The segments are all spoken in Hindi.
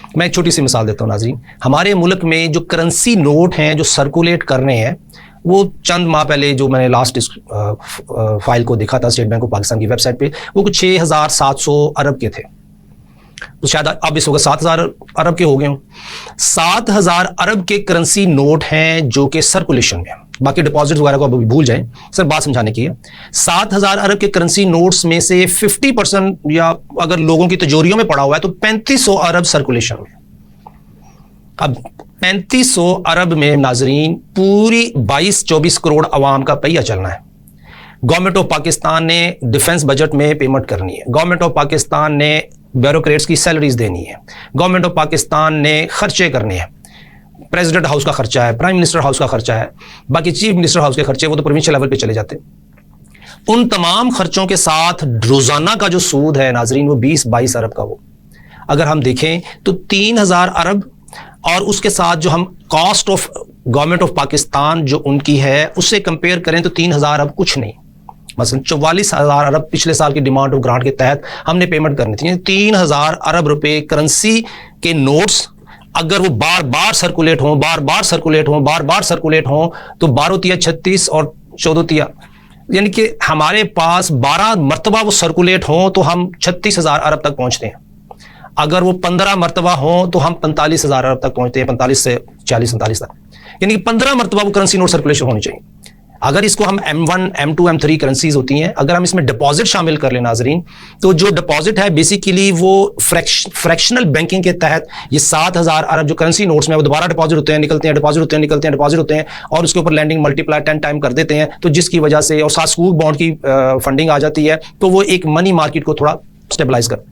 मैं एक छोटी सी मिसाल देता हूँ नाज़रीन। हमारे मुल्क में जो करेंसी नोट हैं जो सर्कुलेट कर रहे हैं, वो चंद माह पहले जो मैंने लास्ट फाइल को देखा था स्टेट बैंक ऑफ पाकिस्तान की वेबसाइट पे, वो कुछ 6,700 अरब के थे। तो शायद अब इस वक्त 7,000 अरब के हो गए हों। 7,000 अरब के करेंसी नोट हैं जो कि सर्कुलेशन में, बाकी डिपॉजिट वगैरह को अब भूल जाएं, सर बात समझाने की है। 7,000 अरब के करेंसी नोट्स में से 50% या अगर लोगों की तिजोरियों में पड़ा हुआ है तो 3,500 अरब सर्कुलेशन में। अब 3,500 अरब में नाजरीन पूरी 22-24 करोड़ अवाम का पहिया चलना है। गवर्नमेंट ऑफ पाकिस्तान ने डिफेंस बजट में पेमेंट करनी है, गवर्नमेंट ऑफ पाकिस्तान ने ब्यूरोक्रेट्स की सैलरीज देनी है, गवर्नमेंट ऑफ पाकिस्तान ने खर्चे करने हैं, प्रेसिडेंट हाउस का खर्चा है, प्राइम मिनिस्टर हाउस का खर्चा है, बाकी चीफ मिनिस्टर हाउस के खर्चे वो तो प्रोविंशियल लेवल पे चले जाते हैं। उन तमाम खर्चों के साथ रोजाना का जो सूद है नाजरीन वो 20-22 अरब का। वो अगर हम देखें तो 3,000 अरब और उसके साथ जो हम cost of government of Pakistan जो उनकी है उससे कंपेयर करें तो 3,000 अरब कुछ नहीं। मसलन 44,000 अरब पिछले साल की डिमांड ऑफ ग्रांट के तहत हमने पेमेंट करनी थी। 3,000 अरब रुपए करेंसी के नोट्स अगर वो बार बार सर्कुलेट हों, बार बार सर्कुलेट हों, बार बार सर्कुलेट हों तो 12 तिया 36 और 14 तिया, यानी कि हमारे पास 12 मरतबा वो सर्कुलेट हों तो हम 36,000 अरब तक पहुंचते हैं। अगर वो 15 मरतबा हों तो हम 45,000 अरब तक पहुंचते हैं, 45 से 40-45 तक, यानी कि 15 मरतबा वो करेंसी नोट सर्कुलेशन होनी चाहिए। अगर इसको हम M1, M2, M3 करेंसीज होती हैं, अगर हम इसमें डिपॉजिट शामिल कर लें नाजरीन, तो जो डिपॉजिट है बेसिकली वो फ्रैक्शनल बैंकिंग के तहत ये 7,000 अरब जो करेंसी नोट्स में वो दोबारा डिपॉजिट होते हैं, निकलते हैं, डिपॉजिट होते हैं, निकलते हैं, डिपॉजिट होते हैं और उसके ऊपर लैंडिंग मल्टीप्लाई 10 टाइम कर देते हैं, तो जिसकी वजह से और साथ स्कूल बॉन्ड की फंडिंग आ जाती है, तो वो एक मनी मार्केट को थोड़ा स्टेबलाइज कर।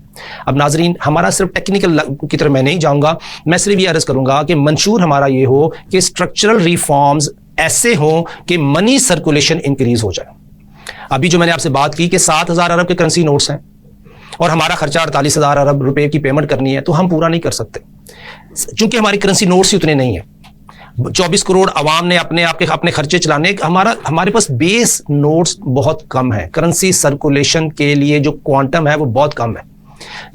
अब नाजरीन हमारा सिर्फ टेक्निकल की तरफ मैं नहीं जाऊंगा, मैं सिर्फ ये अर्ज करूंगा कि मंशूर हमारा ये हो कि स्ट्रक्चरल रिफॉर्म्स ऐसे हों कि मनी सर्कुलेशन इंक्रीज हो जाए। अभी जो मैंने आपसे बात की कि 7,000 अरब के करेंसी नोट्स हैं और हमारा खर्चा 48,000 अरब रुपए की पेमेंट करनी है, तो हम पूरा नहीं कर सकते क्योंकि हमारी करेंसी नोट्स ही उतने नहीं है। 24 करोड़ अवाम ने अपने खर्चे चलाने, हमारे पास बेस नोट्स बहुत कम है। करेंसी सर्कुलेशन के लिए जो क्वांटम है वो बहुत कम है,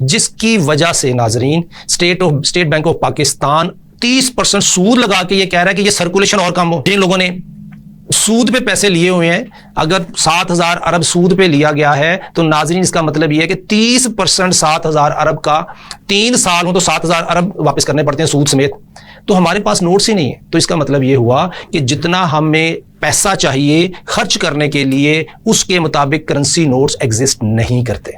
जिसकी वजह से नाजरीन स्टेट बैंक ऑफ पाकिस्तान 30% सूद लगा के ये कह रहा है कि ये सर्कुलेशन और कम हो। जिन लोगों ने सूद पे पैसे लिए हुए हैं, अगर 7,000 अरब सूद पे लिया गया है तो नाजरीन इसका मतलब ये है कि 30% 7,000 अरब का 3 साल हो तो 7,000 अरब वापस करने पड़ते हैं सूद समेत। तो हमारे पास नोट्स ही नहीं है। तो इसका मतलब ये हुआ कि जितना हमें पैसा चाहिए खर्च करने के लिए उसके मुताबिक करेंसी नोट्स एग्जिस्ट नहीं करते।